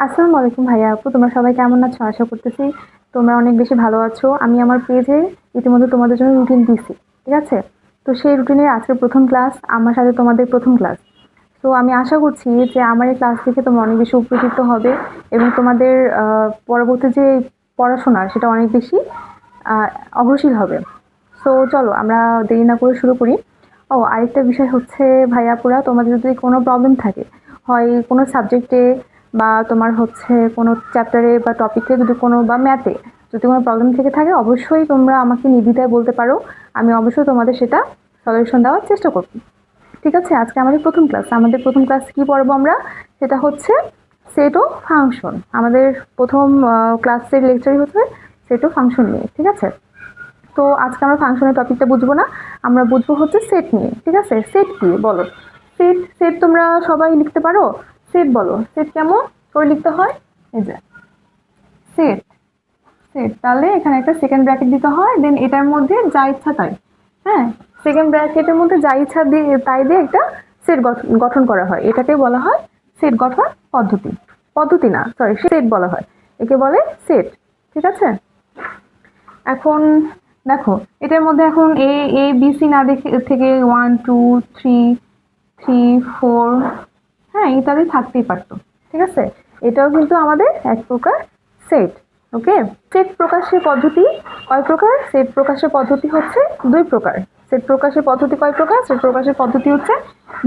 আসসালামু আলাইকুম ভাইয়া আপু, তোমরা সবাই কেমন আছো? আশা করতেছি তোমরা অনেক বেশি ভালো আছো। আমি আমার পেজে ইতিমধ্যে তোমাদের জন্য রুটিন দিছি, ঠিক আছে? তো সেই রুটিনের আজকে প্রথম ক্লাস, আমার সাথে তোমাদের প্রথম ক্লাস। তো আমি আশা করছি যে আমার এই ক্লাস থেকে তোমরা অনেক বেশি উপকৃত হবে এবং তোমাদের পরবর্তী যে পড়াশোনা সেটা অনেক বেশি আহ, অগ্রসর হবে। সো চলো আমরা দেরি না করে শুরু করি। ও আরেকটা বিষয় হচ্ছে ভাইয়াপুরা, তোমাদের যদি কোনো প্রবলেম থাকে, হয় কোনো সাবজেক্টে বা তোমার হচ্ছে কোনো চ্যাপ্টারে বা টপিকে যদি কোনো বা ম্যাথে যদি কোনো প্রবলেম থেকে থাকে, অবশ্যই তোমরা আমাকে নির্দ্বিধায় বলতে পারো। আমি অবশ্যই তোমাদের সেটা সলিউশন দেওয়ার চেষ্টা করব। ঠিক আছে? আজকে আমাদের প্রথম ক্লাস কি পড়বো আমরা? সেটা হচ্ছে সেট ও ফাংশন। আমাদের প্রথম ক্লাসের লেকচারই হচ্ছে সেট ও ফাংশন নিয়ে, ঠিক আছে? তো আজকে আমরা ফাংশনের টপিকটা বুঝবো না, আমরা বুঝবো হচ্ছে সেট নিয়ে। ঠিক আছে? সেট কি বলো? সেট সেট তোমরা সবাই লিখতে পারো? সেট বলো, সেট কেমন করে লিখতে হয়? এই যে সেট, সেট তাহলে এখানে একটা সেকেন্ড ব্র্যাকেট দিতে হয়, দেন এটার মধ্যে যা ইচ্ছা তাই। হ্যাঁ, সেকেন্ড ব্র্যাকেটের মধ্যে যা ইচ্ছা দিয়ে তাই দিয়ে একটা সেট গঠন করা হয়। এটাকে বলা হয় সেট গঠন পদ্ধতি। পদ্ধতি না, সরি, সেট বলা হয়, একে বলে সেট। ঠিক আছে? এখন দেখো, এটার মধ্যে এখন এ এ বি সি না দেখে থেকে 1 2 3 3 4, হ্যাঁ, ইত্যাদি থাকতেই পারতো। ঠিক আছে? এটাও কিন্তু আমাদের এক প্রকার সেট। ওকে, সেট প্রকাশের পদ্ধতি কয় প্রকার? সেট প্রকাশের পদ্ধতি হচ্ছে দুই প্রকার। সেট প্রকাশের পদ্ধতি কয় প্রকার? সেট প্রকাশের পদ্ধতি হচ্ছে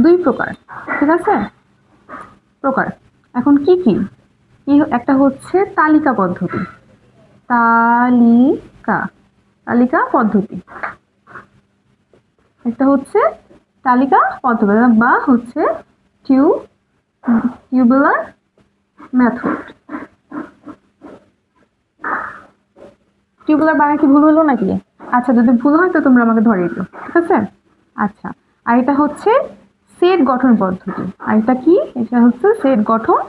দুই প্রকার। ঠিক আছে? প্রকার এখন কি কি? একটা হচ্ছে তালিকা পদ্ধতি। তালিকা তালিকা পদ্ধতি। একটা হচ্ছে তালিকা পদ্ধতি বা হচ্ছে টিউবুলার মেথড। টিউবুলার বানান কি ভুল হলো নাকি? আচ্ছা, যদি ভুল হয় তো তোমরা আমাকে ধরিয়ে দিও, ঠিক আছে? আচ্ছা, আর এটা হচ্ছে সেট গঠন পদ্ধতি। আর এটা কি? এটা হচ্ছে সেট গঠন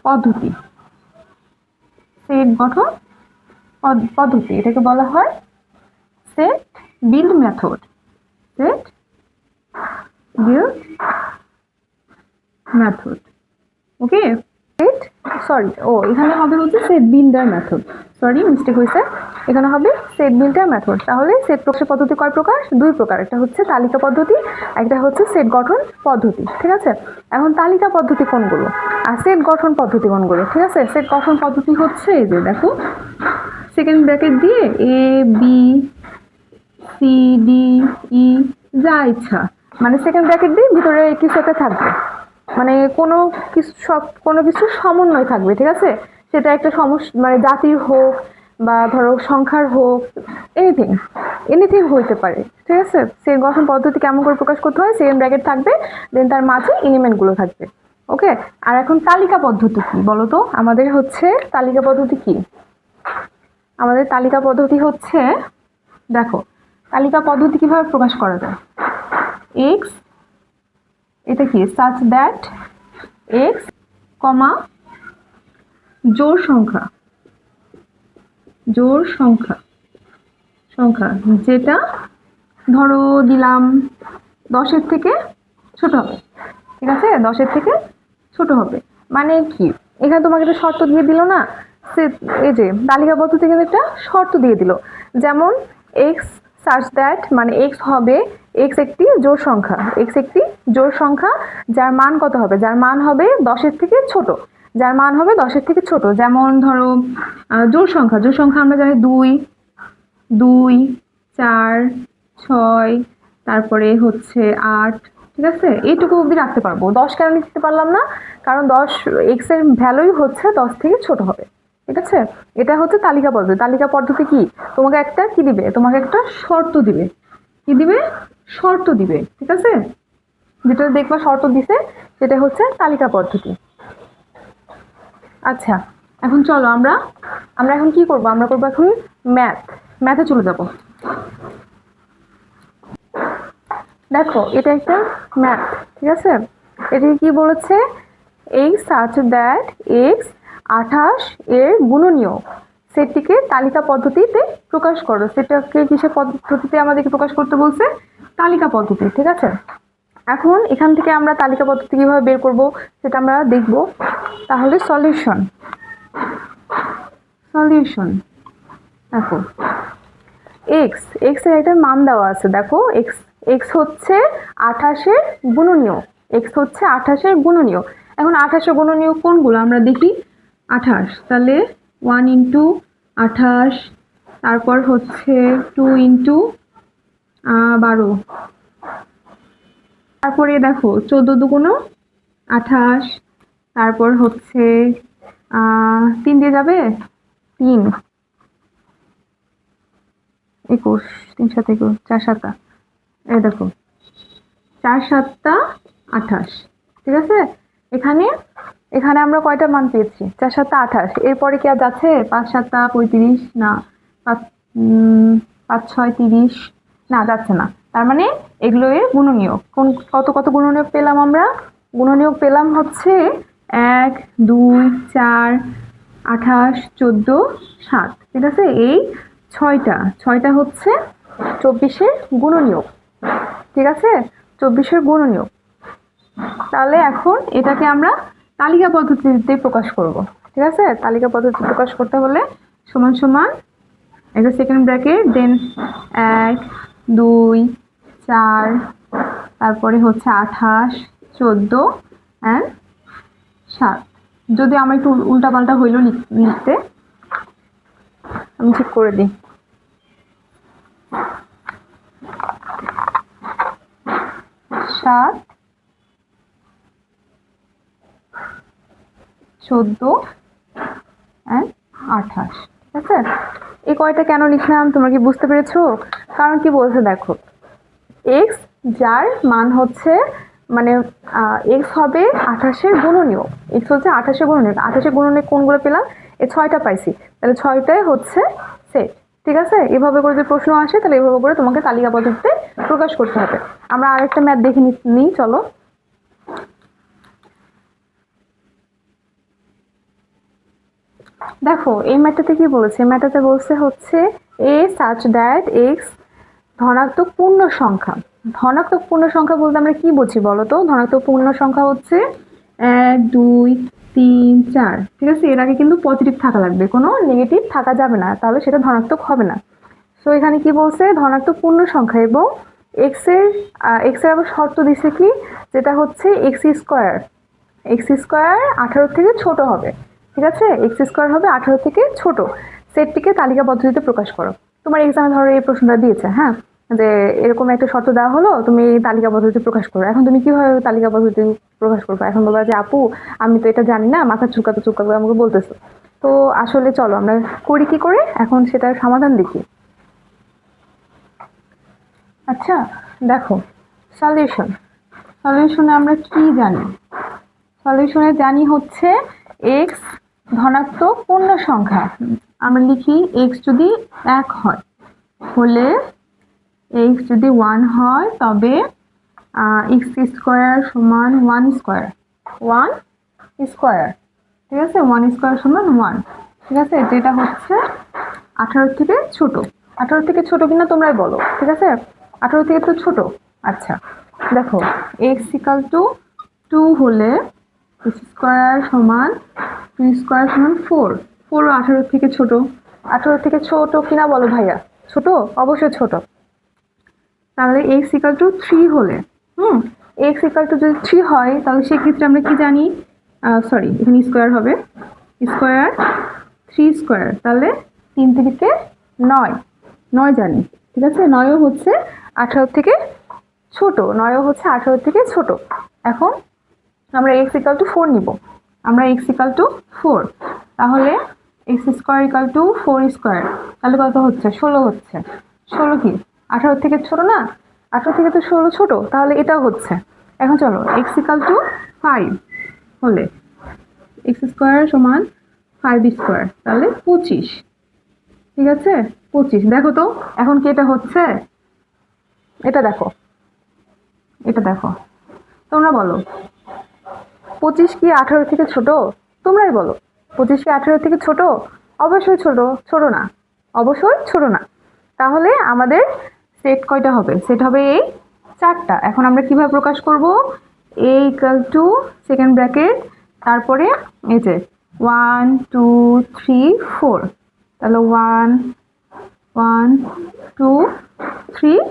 পদ্ধতি। সেট গঠন পদ্ধতি, এটাকে বলা হয় set build method. Set build method. Okay, set, sorry, এখানে হবে হচ্ছে set builder method. Sorry, mistake হয়েছে। এখানে হবে সেট বিল্ডার মেথড। তাহলে সেট প্রকাশের পদ্ধতি কয় প্রকার? দুই প্রকার। একটা হচ্ছে তালিকা পদ্ধতি, একটা হচ্ছে সেট গঠন পদ্ধতি। ঠিক আছে? এখন তালিকা পদ্ধতি কোনগুলো আর সেট গঠন পদ্ধতি কোনগুলো? ঠিক আছে, সেট গঠন পদ্ধতি হচ্ছে এই যে দেখো, সেকেন্ড ব্র্যাকেট দিয়ে A B C D E যা ইচ্ছা, মানে সেকেন্ড ব্র্যাকেট দিয়ে ভিতরে কিছু একটা থাকবে, মানে কোনো কিছু সমন্বয় থাকবে। ঠিক আছে? সেটা একটা মানে জাতির হোক বা ধরো সংখ্যার হোক, এনিথিং এনিথিং হইতে পারে। ঠিক আছে? সেই গঠন পদ্ধতি কেমন করে প্রকাশ করতে হয়? সেকেন্ড ব্র্যাকেট থাকবে, দেন তার মাঝে এলিমেন্ট গুলো থাকবে। ওকে, আর এখন তালিকা পদ্ধতি কি বলো তো? আমাদের হচ্ছে তালিকা পদ্ধতি কি? আমাদের তালিকা পদ্ধতি হচ্ছে, দেখো, তালিকা পদ্ধতি কিভাবে প্রকাশ করা যায়? এক্স, এটা কি? সাচ দ্যাট এক্স কমা জোড় সংখ্যা, জোড় সংখ্যা, সংখ্যা যেটা ধরো দিলাম 10-এর থেকে ছোট হবে। ঠিক আছে? 10-এর থেকে ছোট হবে মানে কি? এখানে তোমাকে একটা শর্ত দিয়ে দিল না? সে এই যে তালিকা পদ্ধতি কিন্তু একটা শর্ত দিয়ে দিল, যেমন এক্স সাচ দ্যাট, মানে এক্স হবে, এক্স একটি জোড় সংখ্যা, এক্স একটি জোড় সংখ্যা যার মান কত হবে? যার মান হবে 10-এর থেকে ছোট, যার মান হবে 10-এর থেকে ছোট। যেমন ধরো জোড় সংখ্যা, জোড় সংখ্যা আমরা জানি 2 2 4 6, তারপরে হচ্ছে 8। ঠিক আছে? এইটুকু অবধি রাখতে পারবো। 10 কেন লিখতে পারলাম না? কারণ 10 এক্স এর ভ্যালুই হচ্ছে 10 থেকে ছোট হবে। ঠিক আছে? এটা হচ্ছে তালিকা পদ্ধতি। তালিকা পদ্ধতি কি? তোমাকে একটা কি দিবে? তোমাকে একটা শর্ত দিবে। কি দিবে? শর্ত দিবে। ঠিক আছে? যেটা দেখবা শর্ত দিছে সেটা হচ্ছে তালিকা পদ্ধতি। আচ্ছা, এখন চলো আমরা আমরা এখন কি করব? আমরা করবো এখন ম্যাথে চলে যাব। দেখো, এটা একটা ম্যাথ। ঠিক আছে? এটি কি বলেছে? এক্স সাচ দ্যাট এক্স 28 এর গুণনীয় সেটিকে তালিকা পদ্ধতিতে প্রকাশ করো। সেটাকে কিসের পদ্ধতিতে আমাদেরকে প্রকাশ করতে বলছে? তালিকা পদ্ধতি। ঠিক আছে? এখন এখান থেকে আমরা তালিকা পদ্ধতি কিভাবে বের করব সেটা আমরা দেখব। তাহলে সলিউশন দেখো এক্স এর একটা মান দেওয়া আছে। দেখো এক্স হচ্ছে 28-এর গুণনীয়। এখন 28-এর গুণনীয় কোনগুলো আমরা দেখি। 28, তাহলে 1 ইন্টু 28, তারপর হচ্ছে 2 ইন্টু 12, তারপরে দেখো 14 দুগুণ 28, তারপর হচ্ছে 3 দিয়ে যাবে 3, 21, 3 7 21, 4 7, এই দেখো 4 7 28। ঠিক আছে, এখানে আমরা কয়টা মান পেয়েছি? 4 7 28। এরপরে কি আর যাচ্ছে? 5 7 35, না 5 6 30, না যাচ্ছে না। তার মানে এগুলো এর গুণনীয়ক। কত গুণনীয়ক পেলাম আমরা? গুণনীয়ক পেলাম হচ্ছে 1 2 4 28 14 7। ঠিক আছে, এই 6টা হচ্ছে 24-এর গুণনীয়ক। ঠিক আছে, 24-এর গুণনীয়ক। তাহলে এখন এটাকে আমরা তালিকা পদ্ধতিতে প্রকাশ করব। ঠিক আছে, তালিকা পদ্ধতি প্রকাশ করতে হলে সমান সমান একটা সেকেন্ড ব্র্যাকেট, দেন 1 2 4, তারপরে হচ্ছে 28 14 অ্যান্ড 7। যদি আমার একটু উল্টাপাল্টা হইল লিখতে, আমি ঠিক করে দিই। 7 14 অ্যান্ড 28। ঠিক আছে, এই কয়টা কেন লিখলাম তোমরা কি বুঝতে পেরেছো? কারণ কি বলছে দেখো, এক্স যার মান হচ্ছে মানে এক্স হবে 28-এর গুণনীয়ক। এক্স হচ্ছে 28-এর গুণনীয়ক। 28-এর গুণনীয়ক কোনগুলো পেলাম? এই 6টা পাইছি, তাহলে 6টাই হচ্ছে সেট। ঠিক আছে, এভাবে করে যদি প্রশ্ন আসে তাহলে এভাবে করে তোমাকে তালিকা পদ্ধতিতে প্রকাশ করতে হবে। আমরা আরেকটা ম্যাথ দেখে নিই, চলো। দেখো এই ম্যাথটাতে কি বলেছে? ম্যাথটাতে বলছে হচ্ছে এ সাচ দ্যাট এক্স ধনাত্মক পূর্ণ সংখ্যা। ধনাত্মক পূর্ণ সংখ্যা বলতে আমরা কি বুঝি বলো তো? ধনাত্মক পূর্ণ সংখ্যা হচ্ছে 1 2 3 4। ঠিক আছে, এর আগে কিন্তু পজিটিভ থাকা লাগবে, কোনো নেগেটিভ থাকা যাবে না, তাহলে সেটা ধনাত্মক হবে না। সো এখানে কি বলছে? ধনাত্মক পূর্ণ সংখ্যা এবং এক্স এর আবার শর্ত দিছে কি, যেটা হচ্ছে এক্স স্কোয়ার 18 থেকে ছোট হবে। ঠিক আছে, এক্স স্কোয়ার হবে 18 থেকে ছোট। সেটটিকে তালিকা পদ্ধতিতে প্রকাশ করো। তোমার এক্সামে ধরো এই প্রশ্নটা দিয়েছে, হ্যাঁ, যে এরকম একটা শর্ত দেওয়া হলো, তুমি তালিকা পদ্ধতিতে প্রকাশ করো। এখন তুমি কিভাবে তালিকা পদ্ধতি প্রকাশ করবে? এখন বলবা যে আপু আমি তো এটা জানি না, মাথা চুকাতে আমাকে বলতেছো। তো আসলে চলো আমরা করি কি করে, এখন সেটার সমাধান দেখি। আচ্ছা দেখো, সলিউশনে আমরা কি জানি? সলিউশনে জানি হচ্ছে এক্স ধনাত্মক পূর্ণ সংখ্যা। আমরা লিখি এক্স যদি 1 হয়, হলে এক্স যদি 1 হয় তবে এক্স স্কোয়ার সমান 1 স্কোয়ার। ঠিক আছে, 1 স্কোয়ার সমান 1। ঠিক আছে, যেটা হচ্ছে 18 থেকে ছোট। 18 থেকে ছোট কিনা তোমরাই বলো। ঠিক আছে, 18 থেকে তো ছোট। আচ্ছা দেখো, এক্স ইকাল টু 2 হলে এক্স স্কোয়ার সমান 2 স্কোয়ার সমান 4। 4ও 18 থেকে ছোট। 18 থেকে ছোট কিনা বলো ভাইয়া? ছোট, অবশ্যই ছোট। তাহলে এক্স ইকাল টু 3 হলে, এক্স ইকাল টু যদি 3 হয় তাহলে সেক্ষেত্রে আমরা কি জানি? সরি, এখানে স্কোয়ার হবে, স্কোয়ার 3 স্কোয়ার, তাহলে 3 থেকে 9 জানি। ঠিক আছে, 9ও হচ্ছে 18 থেকে ছোট। এখন আমরা এক্স ইকাল টু 4 নিব। তাহলে x square equal to 4 square, তাহলে কত হচ্ছে? 16 হচ্ছে। 16 কি 18 থেকে ছোট না? 18 থেকে তো 16 ছোট, তাহলে এটাও হচ্ছে। এখন চলো, এক্স ইকাল টু 5 হলে এক্স স্কোয়ার সমান 5 স্কোয়ার, তাহলে 25। ঠিক আছে, 25। দেখো তো এখন কি এটা হচ্ছে? এটা দেখো, তোমরা বলো 25 কি 18 থেকে ছোট? তোমরাই বলো, 25 কি 18 থেকে ছোট? অবশ্যই ছোট না। তাহলে আমাদের সেট কয়টা হবে? সেট হবে এই 4টা। এখন আমরা কিভাবে প্রকাশ করব? a equal to second bracket, তারপরে এই যে 1 2 3 4, তাহলে 1 1 2 3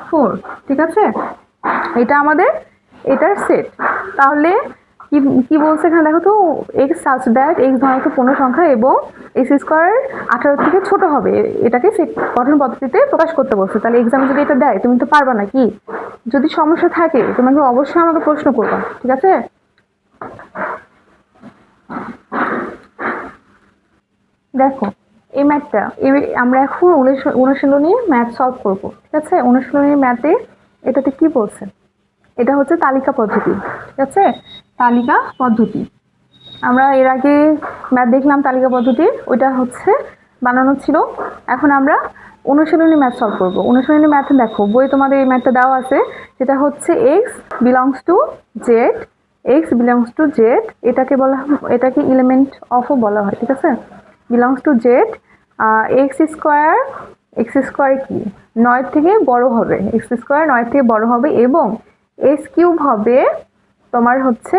4, ঠিক আছে? এটা আমাদের এটার সেট। তাহলে কি কি বলছে এখানে দেখো তো, এক্স সাচ দ্যাট এক্স ধনাত্মক পূর্ণ সংখ্যা এবং এক্স স্কোয়ার 18 থেকে ছোট হবে, এটাকে গঠন পদ্ধতিতে প্রকাশ করতে বলছে। তাহলে এক্সামে যদি এটা দেয় তুমি তো পারবা না, কি যদি সমস্যা থাকে তোমাকে অবশ্যই আমাকে প্রশ্ন করবা, ঠিক আছে? দেখো এই ম্যাথটা আমরা এখন অনুশীলনী ম্যাথ সলভ করব, ঠিক আছে? অনুশীলনী ম্যাথে এটাতে কি বলছে, এটা হচ্ছে তালিকা পদ্ধতি, ঠিক আছে? তালিকা পদ্ধতি আমরা এর আগে ম্যাথ দেখলাম তালিকা পদ্ধতি, ওইটা হচ্ছে বানানো ছিল। এখন আমরা অনুশীলনী ম্যাথ সলভ করব। অনুশীলনী ম্যাথে দেখো বই তোমাদের এই ম্যাথটা দেওয়া আছে, যেটা হচ্ছে x belongs to Z, x belongs to Z, এটাকে এলিমেন্ট অফও বলা হয়, ঠিক আছে? Belongs to Z, x square কি 9 থেকে বড় হবে, এক্স স্কোয়ার 9 থেকে বড় হবে এবং এক্স কিউব হবে তোমার হচ্ছে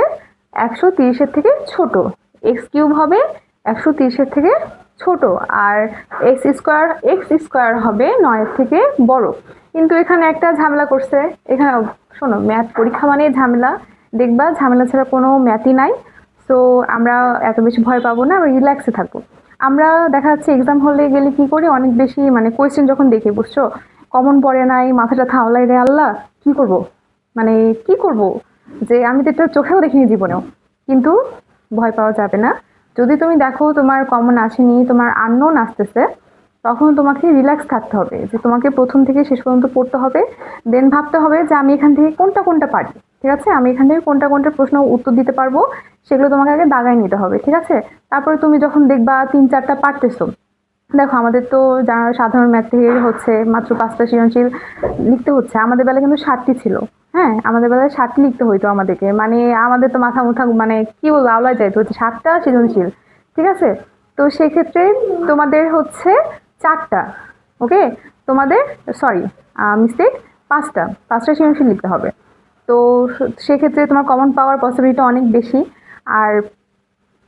130-এর থেকে ছোট, এক্স কিউব হবে 130-এর থেকে ছোট, আর এক্স স্কোয়ার হবে 9-এর থেকে বড়। কিন্তু এখানে একটা ঝামেলা করছে, এখানে শোনো ম্যাথ পরীক্ষা মানে ঝামেলা, দেখবা ঝামেলা ছাড়া কোনো ম্যাথই নাই। সো আমরা এত বেশি ভয় পাবো না, আমরা রিল্যাক্সে থাকবো। আমরা দেখা যাচ্ছে এক্সাম হলে গেলে কি করি, অনেক বেশি মানে কোয়েশ্চেন যখন দেখি, বুঝছো, কমন পড়ে নাই, মাথাটা থাওলাই রে আল্লাহ, কি করব, মানে কি করব, যে আমি তো এটা চোখেও দেখিনি জীবনেও। কিন্তু ভয় পাওয়া যাবে না। যদি তুমি দেখো তোমার কমন আসেনি, তোমার আননোন আসতেছে, তখন তোমাকে রিল্যাক্স থাকতে হবে, যে তোমাকে প্রথম থেকে শেষ পর্যন্ত পড়তে হবে, দেন ভাবতে হবে যে আমি এখান থেকে কোনটা পারি, ঠিক আছে? আমি এখান থেকে কোনটা প্রশ্ন উত্তর দিতে পারবো, সেগুলো তোমাকে আগে দাগায় নিতে হবে, ঠিক আছে? তারপরে তুমি যখন দেখবা 3-4টা পারতেছো, দেখো আমাদের তো যারা সাধারণ ম্যাথ থেকে হচ্ছে মাত্র 5টা সৃজনশীল লিখতে হচ্ছে, আমাদের বেলায় কিন্তু 7টি ছিল। হ্যাঁ, আমাদের বেলায় 7টি লিখতে হইতো আমাদেরকে, মানে আমাদের তো মাথা মুথা মানে কি বলবো আওলা যাইতো, হচ্ছে 7টা সৃজনশীল, ঠিক আছে? তো সেক্ষেত্রে তোমাদের হচ্ছে 4টা, ওকে, তোমাদের সরি মিস্টেক, 5টা সৃজনশীল লিখতে হবে। তো সেক্ষেত্রে তোমার কমন পাওয়ার পসিবিলিটি অনেক বেশি। আর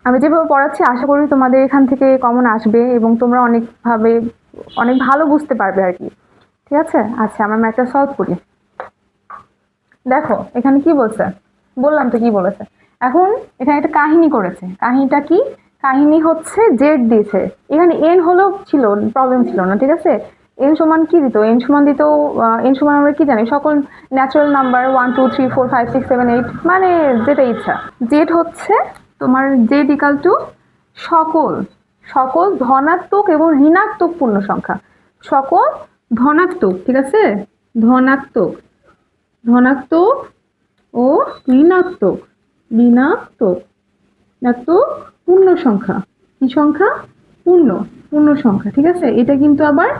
আমি যেভাবে পড়াচ্ছি আশা করি তোমাদের এখান থেকে কমন আসবে এবং তোমরা অনেক ভালো বুঝতে পারবে আর কি, ঠিক আছে? আচ্ছা, আমরা ম্যাথটা সলভ করি। দেখো এখানে কি বলছে, বললাম তো কি বলেছে। এখন এখানে একটা কাহিনী করেছে, কাহিনীটা কি? কাহিনী হচ্ছে জেড দিয়েছে, এখানে এন হলেও প্রবলেম ছিল না, ঠিক আছে? এন সমান কি দিত? এন সমান আমরা কি জানি, সকল ন্যাচারাল নাম্বার 1 2 3 4 5 6 7 8, মানে যেটা ইচ্ছা। জেড হচ্ছে তোমার জেড ইকাল টু সকল সকল ধনাত্মক এবং ঋণাত্মক পূর্ণ সংখ্যা, সকল ধনাত্মক, ঠিক আছে? ধনাত্মক ধনাত্মক ও ঋণাত্মক ঋণাত্মক ঋণাত্মক পূর্ণ সংখ্যা, কি সংখ্যা? পূর্ণ সংখ্যা, ঠিক আছে? এটা কিন্তু আবার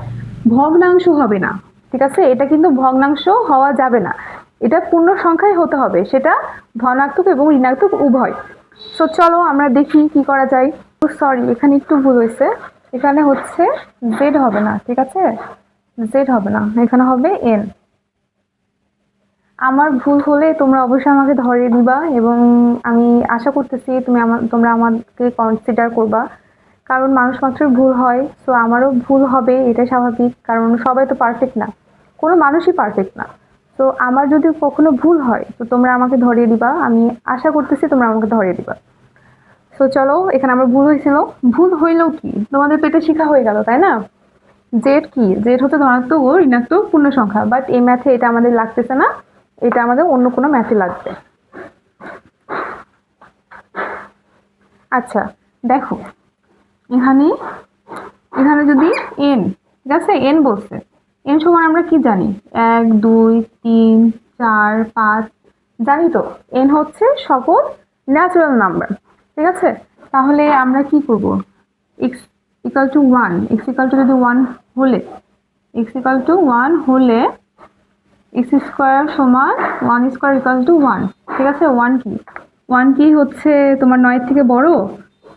ভগ্নাংশ হবে না, ঠিক আছে? এটা কিন্তু ভগ্নাংশ হওয়া যাবে না, এটা পূর্ণ সংখ্যাই হতে হবে, সেটা ধনাত্মক এবং ঋণাত্মক উভয়। সো চলো আমরা দেখি কি করা যায়। সরি, এখানে একটু ভুল হয়েছে, এখানে হচ্ছে জেড হবে না, ঠিক আছে? জেড হবে না, এখানে হবে এন। আমার ভুল হলে তোমরা অবশ্যই আমাকে ধরিয়ে দিবা এবং আমি আশা করতেছি তোমরা আমাকে কনসিডার করবা, কারণ মানুষ মাত্রই ভুল হয়। সো আমারও ভুল হবে, এটা স্বাভাবিক, কারণ সবাই তো পারফেক্ট না, কোনো মানুষই পারফেক্ট না। তো আমার যদি কখনো ভুল হয় তো তোমরা আমাকে ধরিয়ে দিবা, আমি আশা করতেছি তোমরা আমাকে ধরিয়ে দিবা। সো চলো, এখানে আমার ভুল হয়েছিল, ভুল হইলেও কি তোমাদের পেটে শিখা হয়ে গেল, তাই না? জেড কি? জেড হচ্ছে ধনাত্মক ও ঋণাত্মক পূর্ণ সংখ্যা, বাট এই ম্যাথে এটা আমাদের লাগতেছে না, এটা আমাদের অন্য কোনো ম্যাথে লাগবে। আচ্ছা দেখো এখানে যদি এন, ঠিক আছে, এন বলছে, এন সমান আমরা কি জানি, 1 2 3 4 5, জানি তো। এন হচ্ছে সকল ন্যাচারাল নাম্বার, ঠিক আছে? তাহলে আমরা কি করব, x equal to 1, x equal to যদি 1 হলে, এক্স ইকাল টু 1 হলে এক্স স্কোয়ার সমান 1 স্কোয়ার ইকাল টু 1, ঠিক আছে? 1 কি হচ্ছে তোমার 9 থেকে বড়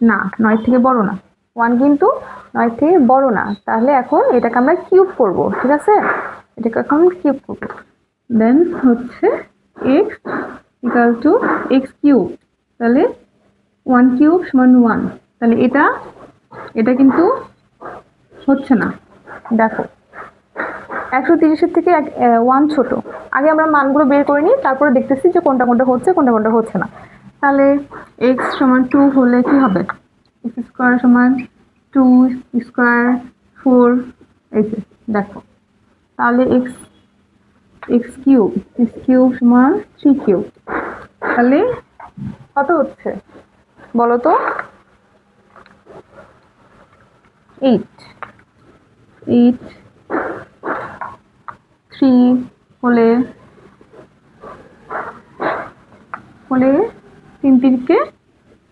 না, 9 থেকে বড় না, 1 কিন্তু 9 থেকে বড় না। তাহলে এখন এটাকে আমরা কিউব করব, ঠিক আছে? এটাকে এখন কিউব করব। দেন হচ্ছে x equal to x cube, তাহলে 1 কিউব সমান 1, তাহলে এটা কিন্তু হচ্ছে না। দেখো 130-এর থেকে 1 ছোট। আগে আমরা মানগুলো বের করে নিই, তারপরে দেখতেছি যে কোনটা কোনটা হচ্ছে কোনটা কোনটা হচ্ছে না। তাহলে x সমান 2 হলে কি হবে? x স্কোয়ার সমান 2 স্কোয়ার 4, এই যে দেখো, তাহলে x কিউব সমান 3 কিউব, তাহলে কত হচ্ছে বলো তো? 8 3 হলে 3 তিরিকে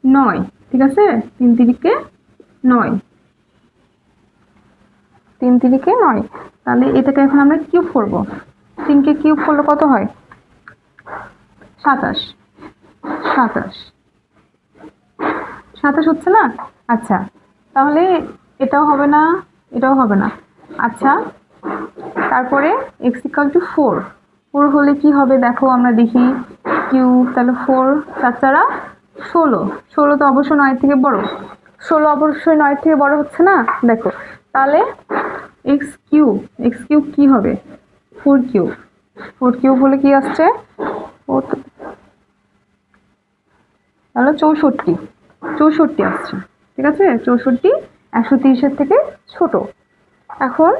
9, ঠিক আছে? 3 তিরিকে 9, 3 তিরিকে 9, তাহলে এটাকে এখন আমরা কিউব করব। 3 কে কিউব করলে কত হয়? 27 হচ্ছে না? আচ্ছা, তাহলে এটাও হবে না, এটাও হবে না। আচ্ছা, তারপরে x ইকাল টু 4 হলে কি হবে দেখো, আমরা দেখি কিউব, তাহলে 4 4 16 তো অবশ্যই 9 থেকে বড়, 16 অবশ্যই 9 থেকে বড় হচ্ছে না? দেখো, তাহলে x কিউব কি হবে? 4 কিউব হলে কি আসছে? তাহলে 64 আসছে, ঠিক আছে? 64 130-এর থেকে ছোট। এখন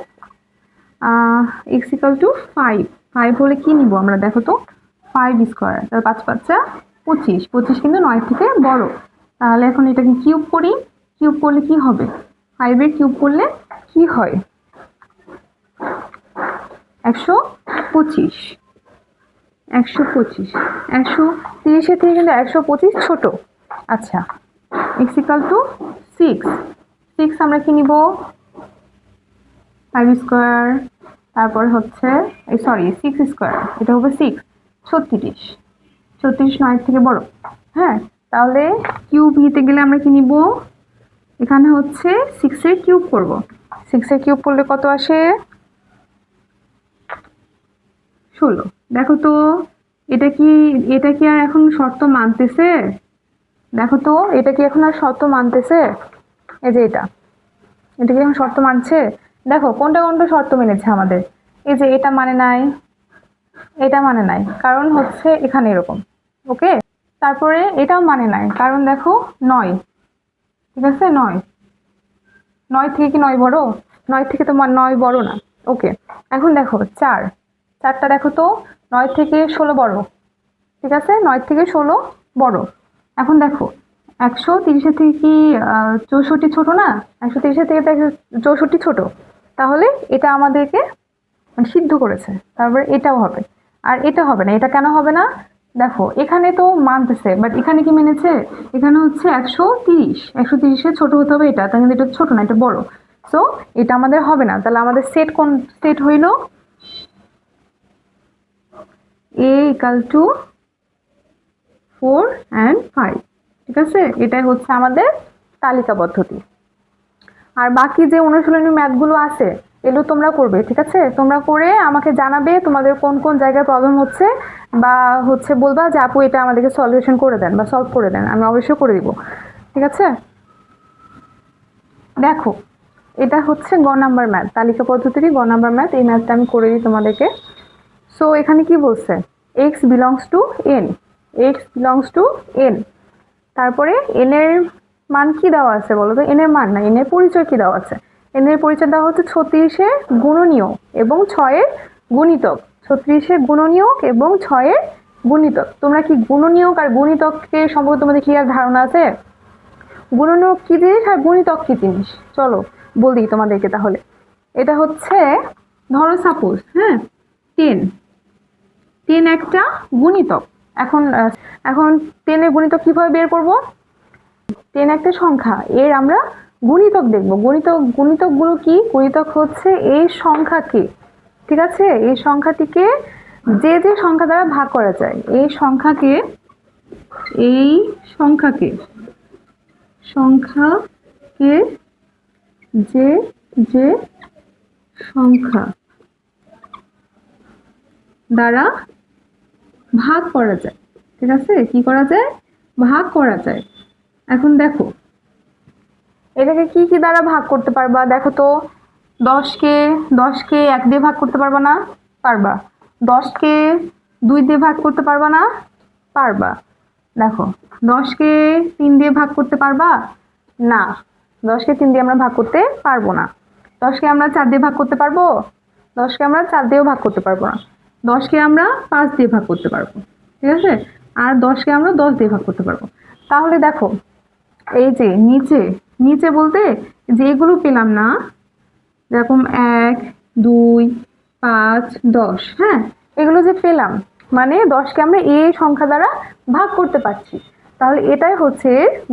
x ইকাল টু 5 হলে কি নিব আমরা দেখো তো? 5 স্কোয়ার, তাহলে 5 5 25 কিন্তু 9 থেকে বড়। তাহলে এখন এটাকে কিউব করি, কিউব করলে কি হবে? 5 এর কিউব করলে কি হয়? 125 130-এর থেকে কিন্তু 125 ছোট। আচ্ছা, x ইকাল টু 6 আমরা কি নিব? 5 স্কোয়ার, তারপর হচ্ছে 6 স্কোয়ার, এটা হবে 6 36 9 থেকে বড়। হ্যাঁ, তাহলে কিউব নিতে গেলে আমরা কি নিব? এখানে হচ্ছে 6 এর কিউব করব। 6 এর কিউব করলে কত আসে? 16। দেখো তো, এটা কি আর এখন শর্ত মানতেছে? দেখো তো, এটা কি এখন আর শর্ত মানতেছে? এই যে এটা কি এখন শর্ত মানছে? দেখো কোনটা কোনটা শর্ত মেনেছে আমাদের। এই যে এটা মানে নাই, এটা মানে নাই, কারণ হচ্ছে এখানে এরকম। ওকে, তারপরে এটাও মানে নাই, কারণ দেখো 9, ঠিক আছে? 9 থেকে কি 9 বড়? 9 থেকে তো 9 বড় না। ওকে, এখন দেখো 4টা দেখো তো, 9 থেকে 16 বড়, ঠিক আছে? 9 থেকে 16 বড়। এখন দেখো 130-এর থেকে কি 64 ছোট না? 130-এর থেকে 64 ছোট, তাহলে এটা আমাদেরকে সিদ্ধ করেছে। তারপরে এটাও হবে, আর এটা হবে না। এটা কেন হবে না? দেখো এখানে তো মানতেছে, বাট এখানে কি মেনেছে? এখানে হচ্ছে 130-এর ছোট হতে হবে এটা, তাই কিন্তু এটা ছোট না, এটা বড়। সো এটা আমাদের হবে না। তাহলে আমাদের কোন সেট হইল? a ইকাল টু 4 and 5, ঠিক আছে? এটাই হচ্ছে আমাদের তালিকা পদ্ধতি। আর বাকি যে অনুশীলনী ম্যাথগুলো আছে এগুলো তোমরা করবে, ঠিক আছে? তোমরা করে আমাকে জানাবে তোমাদের কোন কোন জায়গায় প্রবলেম হচ্ছে, বা হচ্ছে বলবা যে আপু এটা আমাদেরকে সলিউশন করে দেন বা সলভ করে দেন, আমি অবশ্যই করে দিব, ঠিক আছে? দেখো, এটা হচ্ছে গ নাম্বার ম্যাথ, তালিকা পদ্ধতির গ নাম্বার ম্যাথ। এই ম্যাথটা আমি করে দিই তোমাদেরকে। সো এখানে কি বলছে? x বিলংস টু n, তারপরে n এর মান কি দেওয়া আছে বলো তো? n এর মান না, n এর পরিচয় কি দেওয়া আছে? n এর পরিচয় দেওয়া হচ্ছে 36-এর গুণনীয়ক এবং 6-এর গুণিতক। 36-এর গুণনীয়ক এবং 6-এর গুণিতক। তোমরা কি গুণনীয়ক আর গুণিতকের সম্পর্কে তোমাদের ক্লিয়ার ধারণা আছে? গুণনীয়ক কি জিনিস আর গুণিতক কি জিনিস? চলো বলি তোমাদেরকে তাহলে। এটা হচ্ছে, ধরো সাপোজ, হ্যাঁ, 10 একটা গুণিতক। এখন 10 এর গুণিতক কিভাবে বের করব? 10 একটা সংখ্যা, এর আমরা গুণিতক দেখব। গুণিতকগুলো কি? গুণিতক হচ্ছে এই সংখ্যাকে, ঠিক আছে? এই সংখ্যাটিকে যে সংখ্যা দ্বারা ভাগ করা যায়, এই সংখ্যাকে যে সংখ্যা দ্বারা ভাগ করা যায়। ঠিক আছে, কি করা যায়? ভাগ করা যায়। এখন দেখো এটাকে কি কি দ্বারা ভাগ করতে পারবা? দেখো তো, দশকে 1 দিয়ে ভাগ করতে পারবা না? পারবা। 10কে 2 দিয়ে ভাগ করতে পারবা না? পারবা। দেখো, 10কে 3 দিয়ে ভাগ করতে পারবা? না, 10কে 3 দিয়ে আমরা ভাগ করতে পারবো না। 10কে আমরা 4 দিয়ে ভাগ করতে পারবো? 10কে আমরা 4 দিয়েও ভাগ করতে পারবো না। 10কে আমরা 5 দিয়ে ভাগ করতে পারবো। ঠিক আছে, আর 10কে আমরা 10 দিয়ে ভাগ করতে পারবো। তাহলে দেখো, এই যে নিচে নিচে বলতে যেগুলো পেলাম না, যেরকম 1, 2, 5, 10, হ্যাঁ, এগুলো যে পেলাম মানে 10কে আমরা এই সংখ্যা দ্বারা ভাগ করতে পারছি। তাহলে এটাই হচ্ছে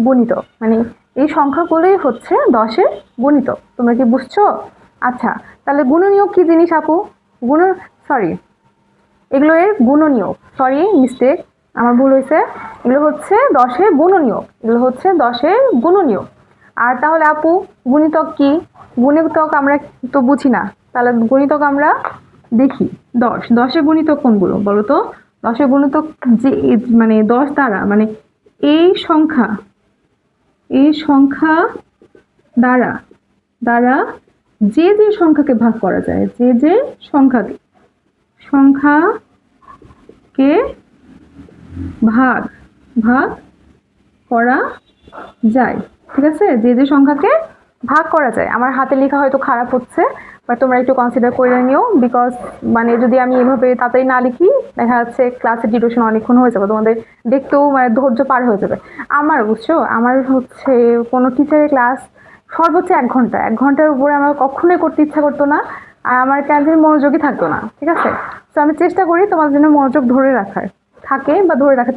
গুণিতক, মানে এই সংখ্যাগুলোই হচ্ছে 10-এর গুণিতক। তোমরা কি বুঝছো? আচ্ছা, তাহলে গুণনীয়ক কি জিনিস আপু? সরি, এগুলো এর গুণনীয়ক। সরি, মিস্টেক, আমার ভুল হয়েছে। এগুলো হচ্ছে 10-এর গুণনীয়ক। এগুলো হচ্ছে 10-এর গুণনীয়ক। আর তাহলে আপু গুণিতক কি? গুণিতক আমরা তো বুঝি না, তাহলে গুণিতক আমরা দেখি। 10-এর গুণিতক কোনগুলো বলো তো? 10-এর গুণিতক যে মানে 10 দ্বারা, মানে এই সংখ্যা দ্বারা দ্বারা যে যে সংখ্যাকে ভাগ করা যায়, যে যে সংখ্যাকে ভাগ করা যায়। ঠিক আছে, যে যে সংখ্যাকে ভাগ করা যায়। আমার হাতে লেখা হয়তো খারাপ হচ্ছে, বাট তোমরা একটু কনসিডার করে নিও, বিকজ মানে যদি আমি এভাবে তাড়াতাড়ি না লিখি, দেখা যাচ্ছে ক্লাসের ডিউরেশন অনেকক্ষণ হয়ে যাবে, তোমাদের দেখতেও মানে ধৈর্য পার হয়ে যাবে। আমার বুঝছো, আমার হচ্ছে কোনো টিচারের ক্লাস সর্বোচ্চ 1 ঘন্টা, 1 ঘন্টার উপরে আমার কখনোই করতে ইচ্ছা করতো না, আর আমার ক্লাসের মনোযোগই থাকতো না। ঠিক আছে, তো আমি চেষ্টা করি তোমাদের জন্য মনোযোগ ধরে রাখার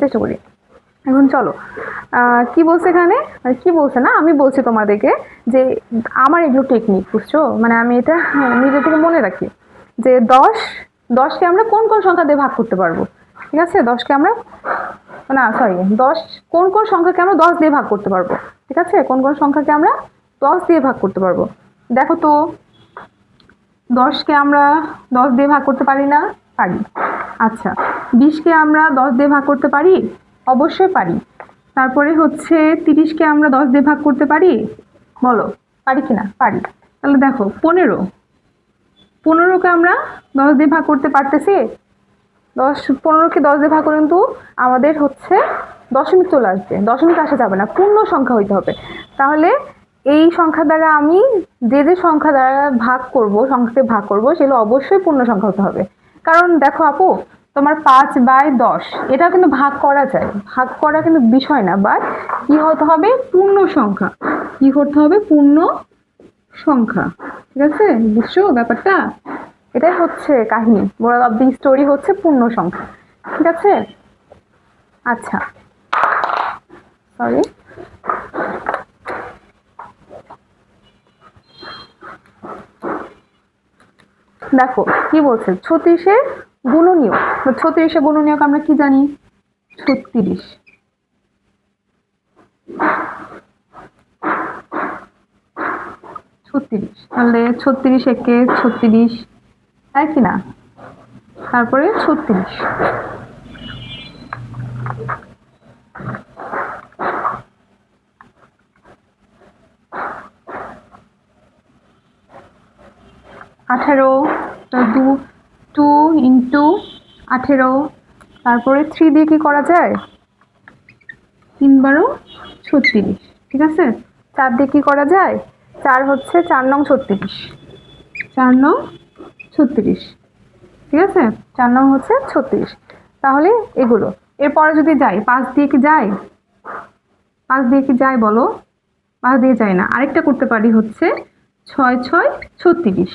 চেষ্টা করি। এখন চলো, কি বলছে এখানে, মানে কি বলছে না, আমি বলছি তোমাদেরকে যে আমার এগুলো টেকনিক, বুঝছো? মানে আমি এটা নিজে থেকে মনে রাখি যে 10কে আমরা কোন কোন সংখ্যা দিয়ে ভাগ করতে পারবো। ঠিক আছে, 10কে আমরা, না সরি, 10 কোন কোন সংখ্যাকে আমরা 10 দিয়ে ভাগ করতে পারবো। ঠিক আছে, কোন কোন সংখ্যাকে আমরা 10 দিয়ে ভাগ করতে পারবো। দেখো তো, 10কে আমরা 10 দিয়ে ভাগ করতে পারি না? পারি। আচ্ছা, 20কে আমরা 10 দিয়ে ভাগ করতে পারি? অবশ্যই পারি। তারপরে হচ্ছে 30কে আমরা 10 দিয়ে ভাগ করতে পারি? বলো, পারি কিনা? পারি। তাহলে দেখো, 15কে আমরা 10 দিয়ে ভাগ করতে পারতেছি? 15কে 10 দিয়ে ভাগ করে কিন্তু আমাদের হচ্ছে দশমিক চলে আসবে, দশমিক আসা যাবে না, পূর্ণ সংখ্যা হইতে হবে। তাহলে এই সংখ্যা দ্বারা আমি যে যে সংখ্যা দ্বারা সংখ্যাকে ভাগ করবো সেগুলো অবশ্যই পূর্ণ সংখ্যা হতে হবে। কারণ দেখো আপু, তোমার 5/10 এটা কিন্তু ভাগ করা যায়, ভাগ করা কিন্তু বিষয় না, বাট কি হতে হবে? পূর্ণ সংখ্যা। কি করতে হবে? পূর্ণ সংখ্যা। ঠিক আছে, বুঝছো ব্যাপারটা? এটাই হচ্ছে কাহিনী, মোরাল অফ দি স্টোরি হচ্ছে পূর্ণ সংখ্যা। ঠিক আছে, আচ্ছা, সরি, দেখো কি বলছে, 36-এর গুণনীয়ক। 36-এর গুণনীয়ক আমরা কি জানি? 36। তাহলে 36 একে 36, তাই কি না? তারপরে 36, আঠারো, 2 ইন্টু 18, তারপরে 3 দিয়ে কি করা যায়? 3 × 36। ঠিক আছে, 4 দিয়ে কি করা যায়? 4 হচ্ছে 4 নং 36, 4 নং 36। ঠিক আছে, 4 নং হচ্ছে 36। তাহলে এগুলো, এরপরে যদি যাই, 5 দিয়ে কি যায়? 5 দিয়ে কি যায় বলো? 5 দিয়ে যায় না। আরেকটা করতে পারি, হচ্ছে 6 × 6 = 36।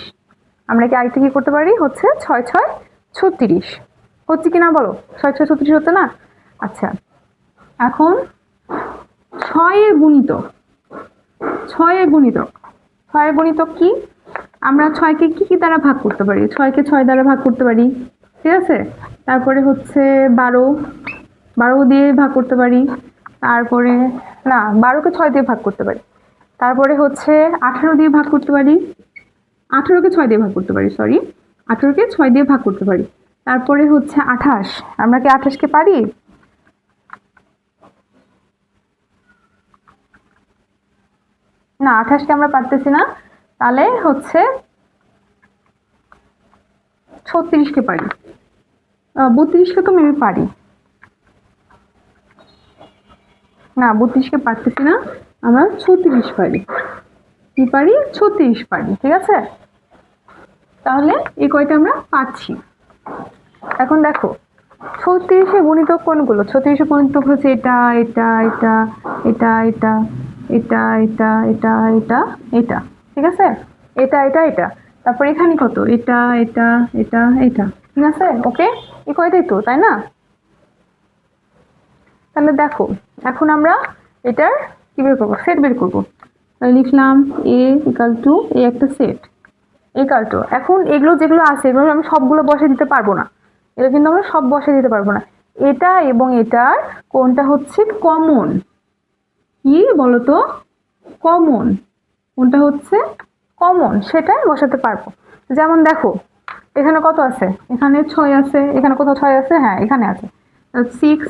আমরা কি আরেকটা কি করতে পারি? হচ্ছে 6 × 6 = 36। হচ্ছে কি না বলো? 6 × 6 = 36 হচ্ছে না? আচ্ছা, এখন 6-এর গুণিতক। 6-এর গুণিতক কি? আমরা 6কে কি দ্বারা ভাগ করতে পারি? 6কে 6 দ্বারা ভাগ করতে পারি। ঠিক আছে, তারপরে হচ্ছে 12 দিয়ে ভাগ করতে পারি। তারপরে না, 12কে 6 দিয়ে ভাগ করতে পারি। তারপরে হচ্ছে 18 দিয়ে ভাগ করতে পারি। 18কে 6 দিয়ে ভাগ করতে পারি, সরি, 18কে 6 দিয়ে ভাগ করতে পারি। তারপরে হচ্ছে 28। আমরা কি 28কে পারি? না, 28কে আমরা পারতেছি না। তাহলে হচ্ছে 36কে পারি। 32কে তো মেবি পারি। না, 32কে পারতেছি না, আমরা 36 পারি। কি পারি? 36 পারি, ঠিক আছে। তাহলে এই কয়টা আমরা পাচ্ছি। এখন দেখো 36-এ গুণিতক কোনগুলো? 36-এ গুণিতক হচ্ছে এটা এটা এটা এটা এটা এটা এটা এটা এটা এটা, ঠিক আছে। এটা এটা এটা, তারপর এখানে কত? এটা এটা এটা এটা, ঠিক আছে। ওকে, এই কয়টাই তো, তাই না? তাহলে দেখো এখন আমরা এটার কি বের করবো? সেট বের করবো। লিখলাম a ইকাল টু এ একটা সেট ইকাল টু। এখন এগুলো যেগুলো আছে এগুলো আমি সবগুলো বসে দিতে পারবো না, এগুলো কিন্তু আমরা সব বসে দিতে পারবো না। এটা এবং এটার কোনটা হচ্ছে কমন? কি বলতো? কমন। কোনটা হচ্ছে কমন সেটাই বসাতে পারবো। যেমন দেখো এখানে কত আছে? এখানে 6 আছে। এখানে কোথাও 6 আছে? হ্যাঁ, এখানে আছে 6।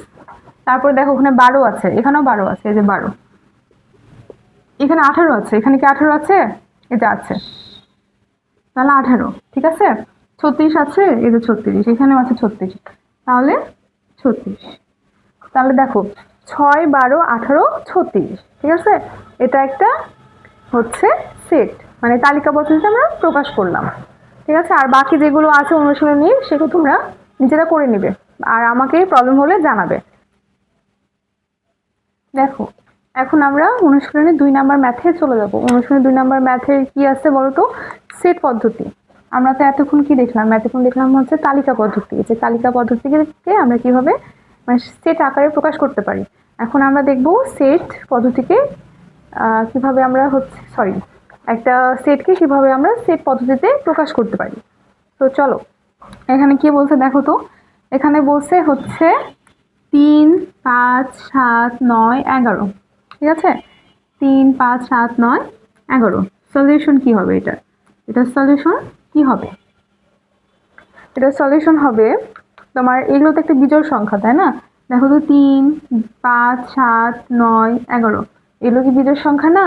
তারপরে দেখো ওখানে 12 আছে, এখানেও 12 আছে, এই যে 12। এখানে 18 আছে, এখানে কি 18 আছে? এটা আছে, তাহলে 18, ঠিক আছে। 36 আছে, এই যে 36, এখানেও আছে 36, তাহলে 36। তাহলে দেখো 6, 12, 18, 36, ঠিক আছে। এটা একটা হচ্ছে সেট, মানে তালিকা পদ্ধতিতে আমরা প্রকাশ করলাম, ঠিক আছে। আর বাকি যেগুলো আছে অনুশীলনী সেগুলো তোমরা নিজেরা করে নিবে, আর আমাকে প্রবলেম হলে জানাবে। দেখো এখন আমরা অনুশীলনী 2 নাম্বার ম্যাথে চলে যাব। অনুশীলনী 2 নাম্বার ম্যাথে কি আছে বলতো? সেট পদ্ধতি। আমরা তো এতক্ষণ কি দেখলাম? এতক্ষণ দেখলাম হচ্ছে তালিকা পদ্ধতি। যে তালিকা পদ্ধতিকে আমরা কিভাবে মানে সেট আকারে প্রকাশ করতে পারি। এখন আমরা দেখব সেট পদ্ধতিকে কিভাবে আমরা একটা সেটকে কিভাবে আমরা সেট পদ্ধতিতে প্রকাশ করতে পারি। তো চলো, এখানে কি বলছে দেখো তো। এখানে বলছে হচ্ছে 3, 5, 7, 9, 11, ঠিক আছে। 3, 5, 7, 9, 11 সলিউশন কি হবে? এটার সলিউশন কি হবে? এটার সলিউশন হবে তোমার, এগুলো তো একটা বিজোড় সংখ্যা, তাই না? দেখো তো 3, 5, 7, 9, 11 এগুলো কি বিজোড় সংখ্যা না?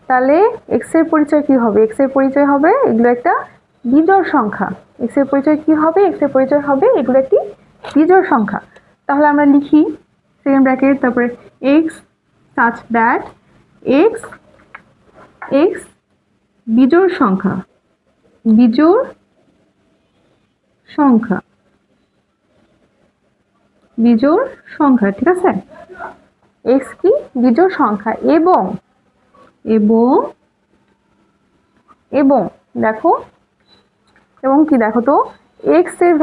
তাহলে এক্স এর পরিচয় কি হবে? এক্স এর পরিচয় হবে এগুলো একটা বিজোড় সংখ্যা। এক্স এর পরিচয় কি হবে? এক্স এর পরিচয় হবে এগুলো একটি বিজোড় সংখ্যা। তাহলে আমরা লিখি সেকেন্ড ব্র্যাকেট, তারপরে এক্স such that x বিজোড় সংখ্যা, বিজোড় সংখ্যা, বিজোড় সংখ্যা, ঠিক আছে। x কি? বিজোড় সংখ্যা। এবং এবং এবং দেখো, এবং কি দেখো তো, x এর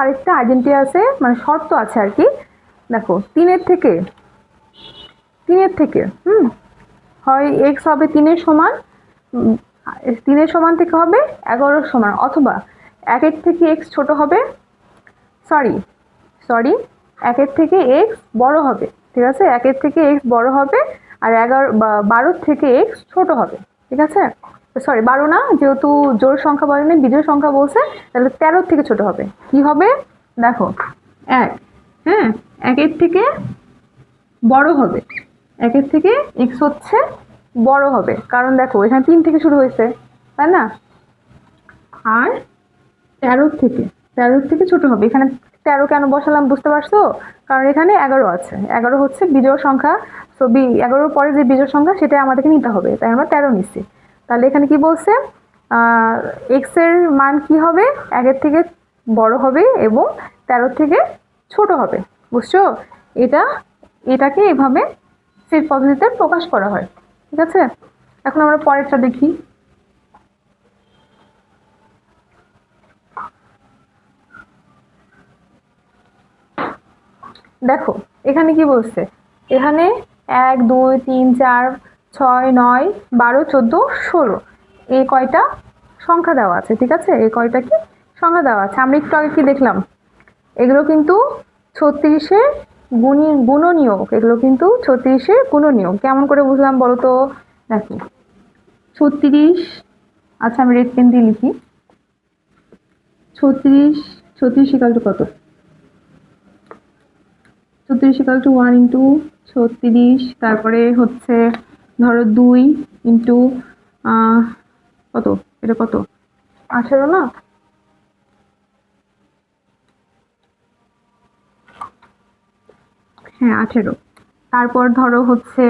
আরেকটা আইডেন্টি আছে, মানে শর্ত আছে আর কি। দেখো 3 থেকে হয় x হবে 3 সমান, 3 সমান থেকে হবে 11 সমান, অথবা 1 থেকে x ছোট হবে, সরি 1 থেকে x বড় হবে, ঠিক আছে। 1 থেকে x বড় হবে আর 12 থেকে x ছোট হবে, ঠিক আছে। সরি 12 না, যেহেতু জোড় সংখ্যা বলেনি, বিজোড় সংখ্যা বলছে, তাহলে 13 থেকে ছোট হবে। কি হবে? দেখো 1, হ্যাঁ 1 থেকে বড় হবে, 1 থেকে x হচ্ছে বড় হবে, কারণ দেখো এখানে 3 থেকে শুরু হয়েছে, তাই না। আর 13 থেকে ছোট হবে। এখানে 13 কেন বসালাম বুঝতে পারছো? কারণ এখানে 11 আছে, 11 হচ্ছে বিজোড় সংখ্যা। তো 11 পরে যে বিজোড় সংখ্যা সেটা আমাদেরকে নিতে হবে, তাই আমরা 13 নিচ্ছি। তাহলে এখানে কি বলছে? x এর মান কি হবে? 1 থেকে বড় হবে এবং 13 থেকে ছোট হবে, বুঝছো? এটাকে এভাবে সেট পদ্ধতিতে প্রকাশ করা হয়, ঠিক আছে। এখন আমরা পরেরটা দেখি। দেখো এখানে কি বলছে? এখানে 1, 2, 3, 4, 6, 9, 12, 14, 16 এই কয়টা সংখ্যা দেওয়া আছে, ঠিক আছে। এই কয়টা কি সংখ্যা দেওয়া আছে? আমরা একটু আগে কি দেখলাম? এগুলো কিন্তু 36-এর গুণনীয়ক। এগুলো কিন্তু 36-এর গুণনীয়ক। কেমন করে বুঝলাম বলো তো? দেখো 36, আচ্ছা আমি রেড পেন দিয়ে লিখি। 36, 36 ইকাল টু কত? 36 ইকাল টু 1 ইন্টু 36, তারপরে হচ্ছে ধরো 2 ইন্টু কত, এটা কত, 18 না? হ্যাঁ 18। তারপর ধরো হচ্ছে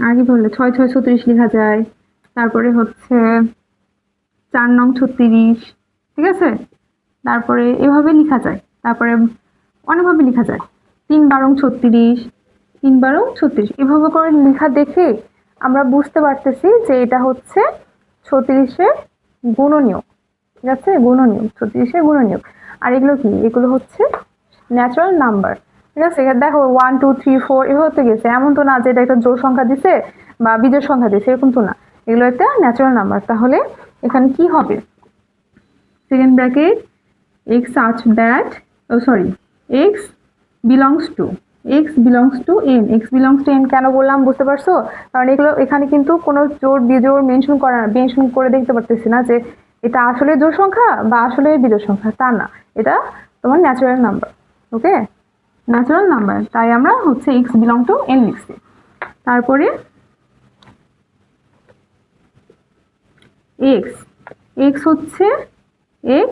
আগে বললে 6 6 36 লেখা যায়। তারপরে হচ্ছে 4 নং 36, ঠিক আছে? তারপরে এভাবে লেখা যায়, তারপরে অনেকভাবে লেখা যায়। 3 12 36, 3 12 36, এভাবে করে লেখা দেখে আমরা বুঝতে পারতেছি যে এটা হচ্ছে 36-এর গুণনীয়ক, ঠিক আছে? গুণনীয়ক, 36-এর গুণনীয়ক। আর এগুলো কি? এগুলো হচ্ছে ন্যাচারাল নাম্বার, ঠিক আছে? দেখো 1 2 3 4 এভাবে তো গেছে, এমন তো না যে এটা একটা জোড় সংখ্যা দিছে বা বিজোড় সংখ্যা দিছে, এরকম তো না। এগুলো একটা ন্যাচারাল নাম্বার। তাহলে এখানে কি হবে? Second bracket x such that, x belongs to n। x belongs to n কেন বললাম বুঝতে পারছো? কারণ এগুলো এখানে কিন্তু কোনো জোড় বিজোড় মেনশন করে দেখতে পারতেছি না যে এটা আসলে জোড় সংখ্যা বা আসলে বিজোড় সংখ্যা, তা না। এটা তোমার ন্যাচারাল নাম্বার, ওকে? ন্যাচারাল নাম্বার, তাই আমরা হচ্ছে x belong to n লিখছি। তারপরে x হচ্ছে x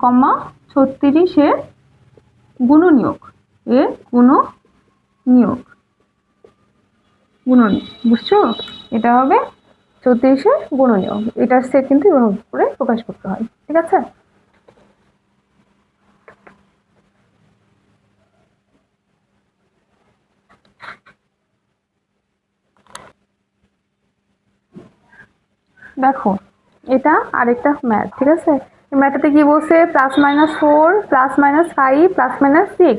কমা 36-এর গুণনীয়ক, বুঝছো? এটা হবে 36-এর গুণনীয়ক। এটার সেট কিন্তু এভাবে করে প্রকাশ করতে হয়, ঠিক আছে? দেখো এটা আরেকটা ম্যাথ, ঠিক আছে? ম্যাথটাতে কি বলছে? +-4 +-5 +-6,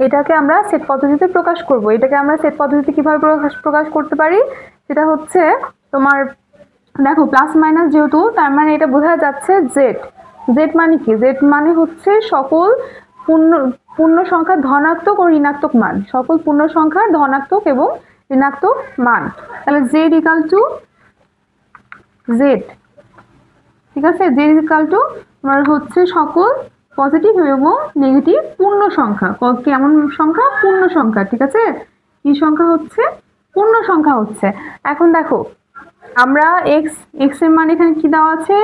এটাকে আমরা সেট পদ্ধতিতে প্রকাশ করব। এটাকে আমরা সেট পদ্ধতিতে কিভাবে প্রকাশ করতে পারি? সেটা হচ্ছে তোমার দেখো প্লাস মাইনাস যেহেতু, তার মানে এটা বোঝা যাচ্ছে জেড মানে কি? জেড মানে হচ্ছে সকল পূর্ণ সংখ্যার ধনাত্মক ও ঋণাত্মক মান, সকল পূর্ণ সংখ্যার ধনাত্মক এবং ঋণাত্মক মান। তাহলে জেড ইকাল টু জেড, ঠিক আছে? জেড ইকাল টু তোমার হচ্ছে সকল পজিটিভ এবং নেগেটিভ পূর্ণ সংখ্যা। কেমন সংখ্যা? পূর্ণ সংখ্যা, ঠিক আছে? কি সংখ্যা হচ্ছে? পূর্ণ সংখ্যা হচ্ছে। এখন দেখো আমরা x এর মান এখানে কি দেওয়া আছে?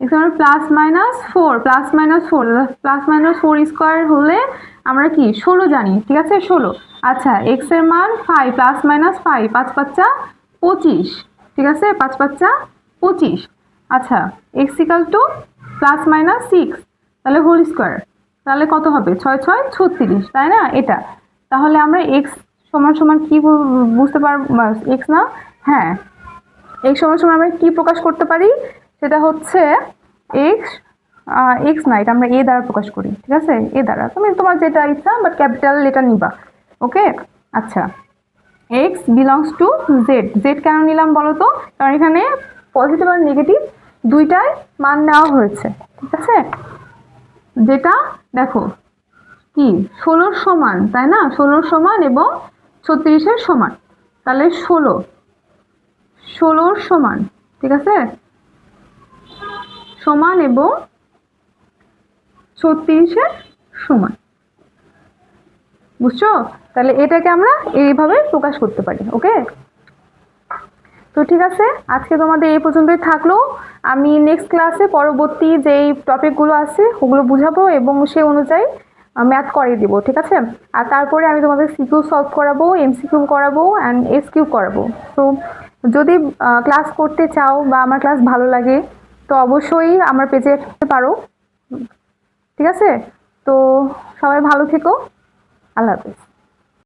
x এর মান +-4 স্কয়ার হলে আমরা কি 16 জানি, ঠিক আছে? 16। আচ্ছা x এর মান 5 +-5 5 5 25, ঠিক আছে? 5 5 25। আচ্ছা x ইকাল টু +-6, তাহলে হোল স্কয়ার, তাহলে কত হবে? 6 6 36, তাই না? এটা তাহলে আমরা x সমান সমান কি বুঝতে পারবো? x না, হ্যাঁ x সমান সমান আমরা কি প্রকাশ করতে পারি? সেটা হচ্ছে x না, এটা আমরা a দ্বারা প্রকাশ করি, ঠিক আছে? a দ্বারা, তুমি তোমার যেটা ইচ্ছা বাট ক্যাপিটাল লেটার নিবা, ওকে? আচ্ছা x belongs to z কেন নিলাম বলো তো? কারণ এখানে পজিটিভ আর নেগেটিভ দুইটাই মান নেওয়া হয়েছে, ঠিক আছে? যেটা দেখো কি 16 সমান, তাই না? 16 সমান এবং 36-এর সমান, তাহলে 16 সমান, ঠিক আছে? সমান এবং 36-এর সমান, বুঝছো? তাহলে এটাকে আমরা এইভাবে প্রকাশ করতে পারি, ওকে? তো ঠিক আছে, আজকে তোমাদের এই পর্যন্তই থাকলো। আমি নেক্সট ক্লাসে পরবর্তী যেই টপিকগুলো আছে ওগুলো বুঝাবো এবং সেই অনুযায়ী ম্যাথ করিয়ে দিব, ঠিক আছে? আর তারপরে আমি তোমাদের সিকিউ সলভ করাবো, এমসিকিউ করাবো অ্যান্ড এসকিউ করাবো। তো যদি ক্লাস করতে চাও বা আমার ক্লাস ভালো লাগে তো অবশ্যই আমার পেজে আসতে পারো, ঠিক আছে? তো সবাই ভালো থেকো, আল্লাহ হাফেজ।